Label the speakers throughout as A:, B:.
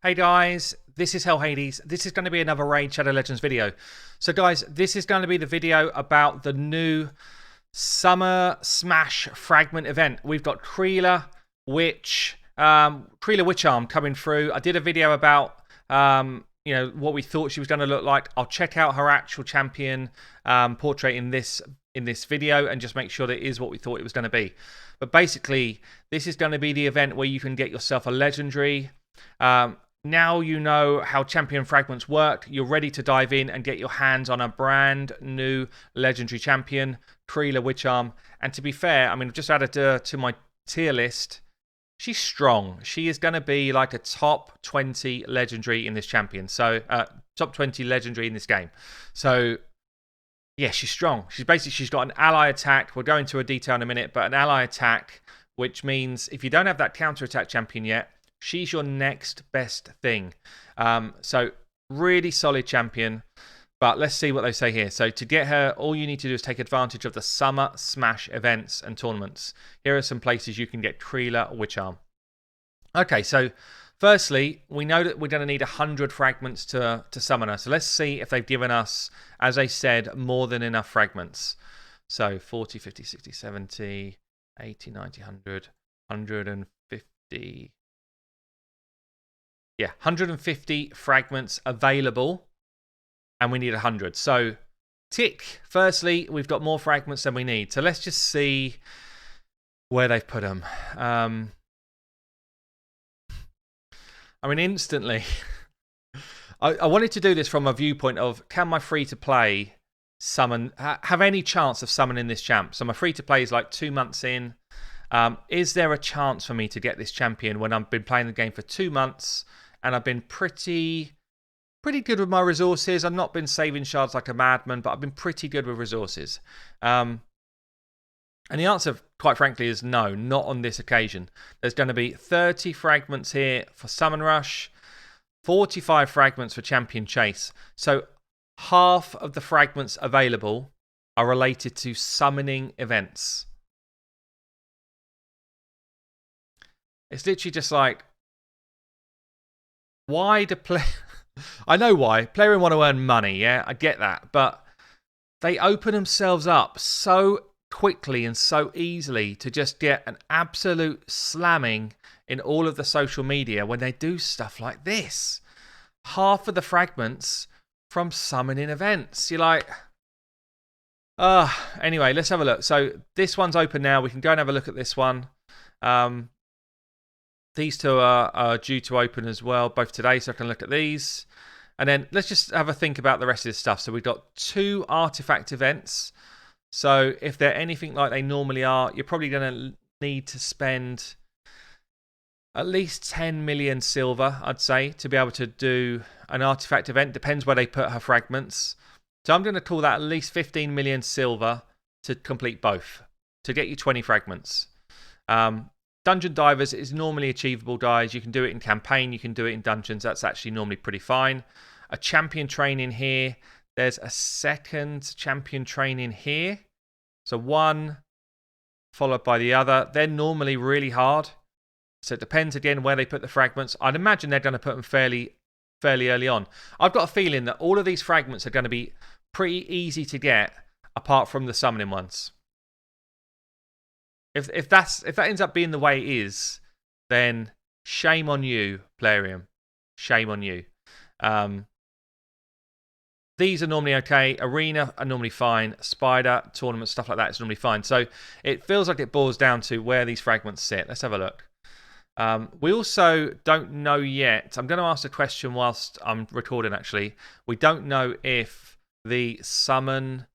A: Hey guys, this is Hell Hades. This is going to be another Raid Shadow Legends video. So guys, this is going to be the video about the new Summer Smash Fragment Event. We've got Kreela Witch-Arm coming through. I did a video about what we thought she was going to look like. I'll check out her actual champion portrait in this video and just make sure that it is what we thought it was going to be. But basically, this is going to be the event where you can get yourself a legendary. Now you know how champion fragments work. You're ready to dive in and get your hands on a brand new legendary champion, Kreela Witch-Arm. And to be fair, I mean, I've just added her to my tier list. She's strong. She is going to be like a top 20 legendary in this champion. So, top 20 legendary in this game. So, yeah, she's strong. She's got an ally attack. We'll go into a detail in a minute, but an ally attack, which means if you don't have that counter attack champion yet, she's your next best thing. So really solid champion. But let's see what they say here. So to get her, all you need to do is take advantage of the Summer Smash events and tournaments. Here are some places you can get Kreela Witch-Arm. Okay, so firstly, we know that we're going to need 100 fragments to summon her. So let's see if they've given us, as I said, more than enough fragments. So 40, 50, 60, 70, 80, 90, 100, 150... Yeah, 150 fragments available, and we need 100. So, tick. Firstly, we've got more fragments than we need. So let's just see where they've put them. I mean, instantly, I wanted to do this from a viewpoint of, can my free-to-play summon have any chance of summoning this champ? So my free-to-play is like 2 months in. Is there a chance for me to get this champion when I've been playing the game for 2 months? And I've been pretty good with my resources. I've not been saving shards like a madman, but I've been pretty good with resources. And the answer, quite frankly, is no, not on this occasion. There's going to be 30 fragments here for Summon Rush, 45 fragments for Champion Chase. So half of the fragments available are related to summoning events. It's literally just like, why do play? I know why. Players want to earn money, yeah? I get that. But they open themselves up so quickly and so easily to just get an absolute slamming in all of the social media when they do stuff like this. Half of the fragments from summoning events. You're like... Anyway, let's have a look. So this one's open now. We can go and have a look at this one. These two are due to open as well, both today, so I can look at these. And then let's just have a think about the rest of this stuff. So we've got 2 artifact events. So if they're anything like they normally are, you're probably going to need to spend at least 10 million silver, I'd say, to be able to do an artifact event. Depends where they put her fragments. So I'm going to call that at least 15 million silver to complete both, to get you 20 fragments. Dungeon Divers is normally achievable, guys. You can do it in campaign. You can do it in dungeons. That's actually normally pretty fine. A champion training here. There's a second champion training here. So one followed by the other. They're normally really hard. So it depends, again, where they put the fragments. I'd imagine they're going to put them fairly early on. I've got a feeling that all of these fragments are going to be pretty easy to get, apart from the summoning ones. If that ends up being the way it is, then shame on you, Plarium. Shame on you. These are normally okay. Arena are normally fine. Spider, tournament, stuff like that is normally fine. So it feels like it boils down to where these fragments sit. Let's have a look. We also don't know yet. I'm going to ask a question whilst I'm recording, actually. We don't know if the summon...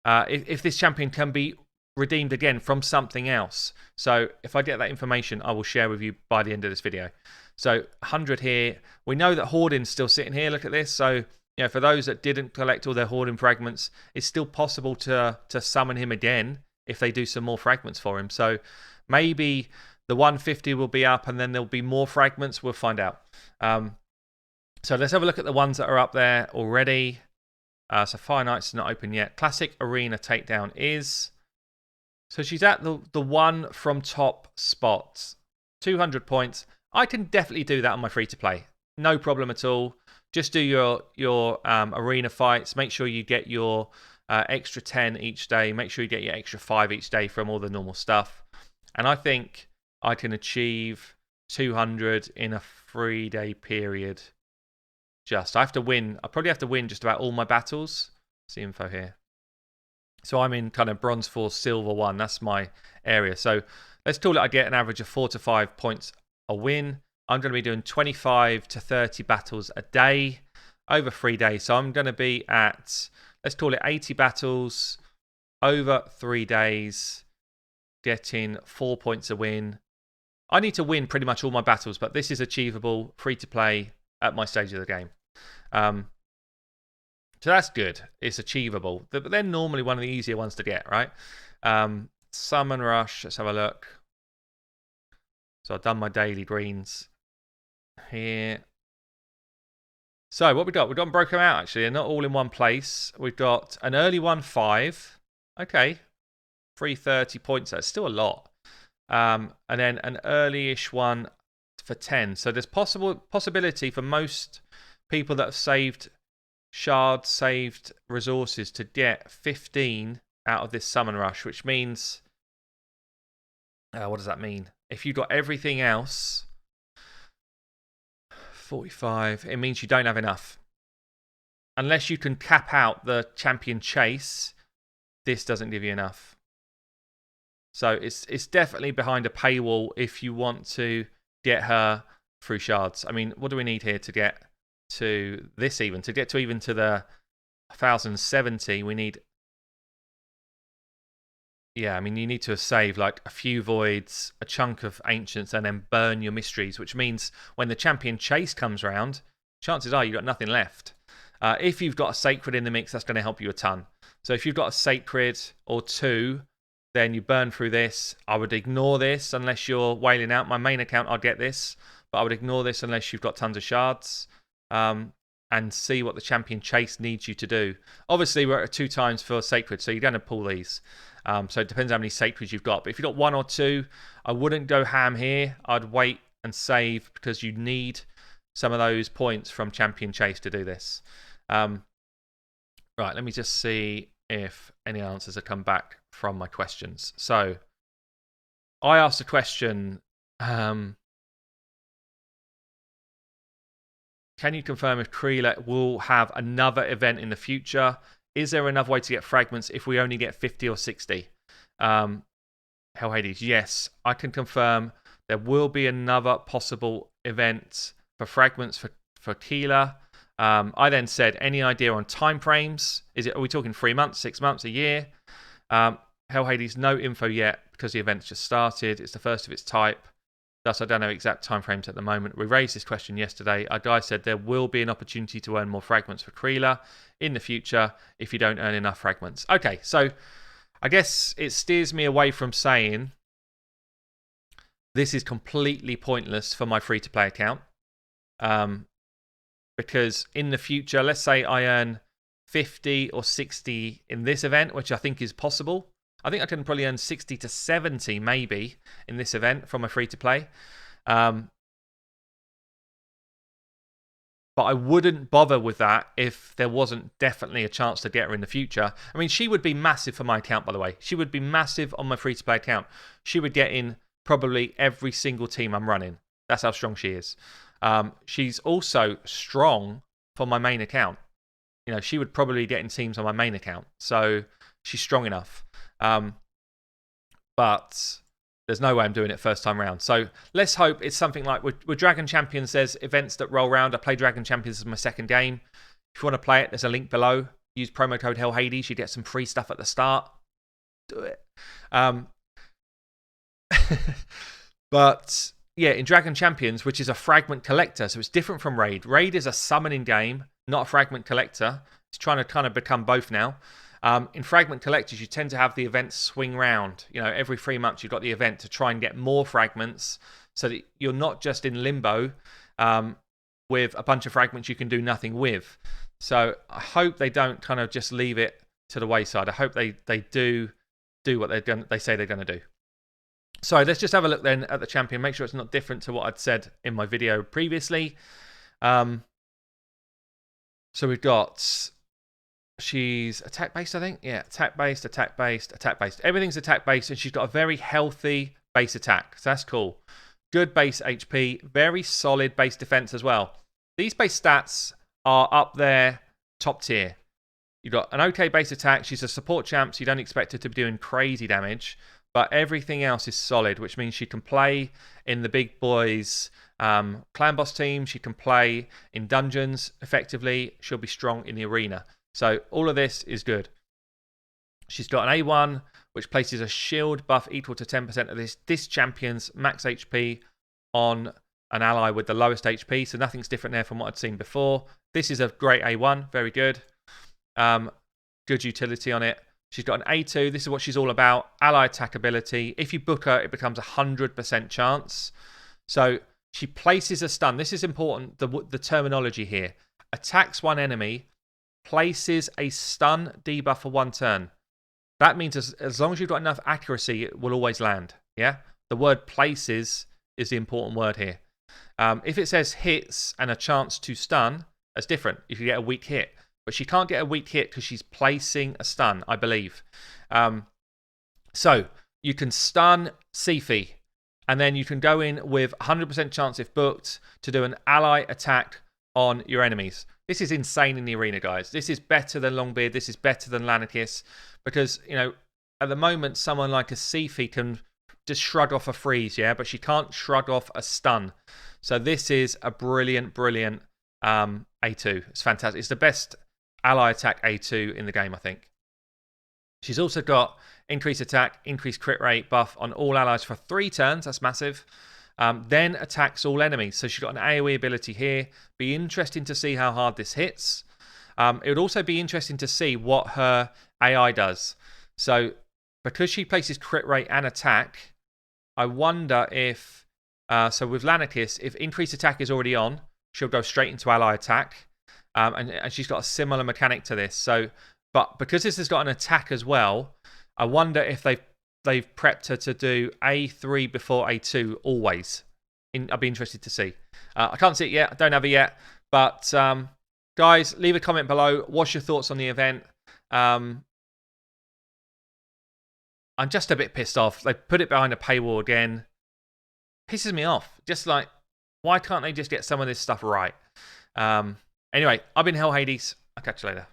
A: if this champion can be redeemed again from something else. So if I get that information, I will share with you by the end of this video. So 100 here. We know that Hoarding's still sitting here. Look at this. So for those that didn't collect all their Hoarding fragments, it's still possible to summon him again if they do some more fragments for him. So maybe the 150 will be up and then there'll be more fragments. We'll find out. So let's have a look at the ones that are up there already. So Fire Knight's not open yet. Classic Arena Takedown is... So she's at the one from top spots. 200 points. I can definitely do that on my free-to-play. no problem at all. Just do your arena fights. Make sure you get your extra 10 each day. Make sure you get your extra 5 each day from all the normal stuff. And I think I can achieve 200 in a 3-day period. I have to win. I probably have to win just about all my battles. See info here. So I'm in kind of bronze 4, silver 1. That's my area. So let's call it I get an average of 4 to 5 points a win. I'm going to be doing 25 to 30 battles a day over 3 days. So I'm going to be at, let's call it 80 battles over 3 days, getting 4 points a win. I need to win pretty much all my battles, but this is achievable, free to play at my stage of the game. So that's good. It's achievable. But they're normally one of the easier ones to get, right? Summon Rush. Let's have a look. So I've done my daily greens here. So what we got? We've got them broken out, actually. They're not all in one place. We've got an early one, 5. Okay. 330 points. That's still a lot. And then an early-ish one for 10. So there's possibility for most people that have saved shards, saved resources, to get 15 out of this Summon Rush, which means, what does that mean? If you've got everything else, 45, it means you don't have enough. Unless you can cap out the champion chase, this doesn't give you enough. So it's definitely behind a paywall if you want to get her through shards. I mean, what do we need here to get to this even? To get to even to the 1070, we need... Yeah, I mean, you need to have saved like a few voids, a chunk of ancients, and then burn your mysteries, which means when the champion chase comes around, chances are you've got nothing left. If you've got a sacred in the mix, that's going to help you a ton. So if you've got a sacred or 2, then you burn through this. I would ignore this unless you're wailing out. My main account, I'd get this, but I would ignore this unless you've got tons of shards, and see what the champion chase needs you to do. Obviously, we're at 2 times for sacred, so you're going to pull these. So it depends how many sacreds you've got. But if you've got 1 or 2, I wouldn't go ham here. I'd wait and save because you need some of those points from champion chase to do this. Right, let me just see if any answers have come back from my questions. So I asked a question, can you confirm if Kreela will have another event in the future? Is there another way to get fragments if we only get 50 or 60? Hell Hades, yes, I can confirm there will be another possible event for fragments for Kreela. I then said, any idea on time frames? Are we talking 3 months, 6 months, a year? Hell Hades, no info yet because the event's just started. It's the first of its type. Thus, I don't know exact time frames at the moment. We raised this question yesterday. Our guy said there will be an opportunity to earn more fragments for Kreela in the future if you don't earn enough fragments. Okay, so I guess it steers me away from saying this is completely pointless for my free-to-play account. Because in the future, let's say I earn 50 or 60 in this event, which I think is possible. I think I can probably earn 60 to 70 maybe in this event from a free-to-play. But I wouldn't bother with that if there wasn't definitely a chance to get her in the future. I mean, she would be massive for my account, by the way. She would be massive on my free-to-play account. She would get in probably every single team I'm running. That's how strong she is. She's also strong for my main account. You know, she would probably get in teams on my main account. So she's strong enough. But there's no way I'm doing it first time round. So let's hope it's something like with Dragon Champions, there's events that roll round. I play Dragon Champions as my second game. If you want to play it, there's a link below. Use promo code HellHades. You get some free stuff at the start. Do it. But yeah, in Dragon Champions, which is a fragment collector, so it's different from Raid. Raid is a summoning game, not a fragment collector. It's trying to kind of become both now. In fragment collectors, you tend to have the events swing round. You know, every 3 months you've got the event to try and get more fragments so that you're not just in limbo with a bunch of fragments you can do nothing with. So I hope they don't kind of just leave it to the wayside. I hope they do what they say they're going to do. So let's just have a look then at the champion. Make sure it's not different to what I'd said in my video previously. So we've got, she's attack based, I think. Yeah, attack based, attack based, attack based. Everything's attack based, and she's got a very healthy base attack. So that's cool. Good base HP, very solid base defense as well. These base stats are up there, top tier. You've got an okay base attack. She's a support champ, so you don't expect her to be doing crazy damage. But everything else is solid, which means she can play in the big boys clan boss team. She can play in dungeons effectively. She'll be strong in the arena. So all of this is good. She's got an A1, which places a shield buff equal to 10% of this champion's max HP on an ally with the lowest HP. So nothing's different there from what I'd seen before. This is a great A1. Very good. Good utility on it. She's got an A2. This is what she's all about. Ally attack ability. If you book her, it becomes a 100% chance. So she places a stun. This is important, the terminology here. Attacks one enemy, places a stun debuff for 1 turn. That means as long as you've got enough accuracy, it will always land. Yeah? The word places is the important word here. If it says hits and a chance to stun, that's different. If you get a weak hit. But she can't get a weak hit because she's placing a stun, I believe. So you can stun Sifi, and then you can go in with 100% chance if booked to do an ally attack on your enemies. This is insane in the arena, guys. This is better than Longbeard. This is better than Lanarkis because, you know, at the moment, someone like a Sifi can just shrug off a freeze, yeah, but she can't shrug off a stun. So this is a brilliant, brilliant A2. It's fantastic. It's the best ally attack A2 in the game, I think. She's also got increased attack, increased crit rate buff on all allies for 3 turns. That's massive. Then attacks all enemies. So she's got an AoE ability here. Be interesting to see how hard this hits. It would also be interesting to see what her AI does. So because she places crit rate and attack, I wonder if, so with Lanarkis, if increased attack is already on, she'll go straight into ally attack. And she's got a similar mechanic to this. So, but because this has got an attack as well, I wonder if they've prepped her to do A3 before A2 always. I'll be interested to see. I can't see it yet. I don't have it yet. But guys, leave a comment below. What's your thoughts on the event? I'm just a bit pissed off. They put it behind a paywall again. Pisses me off. Just like, why can't they just get some of this stuff right? Anyway, I've been Hell Hades. I'll catch you later.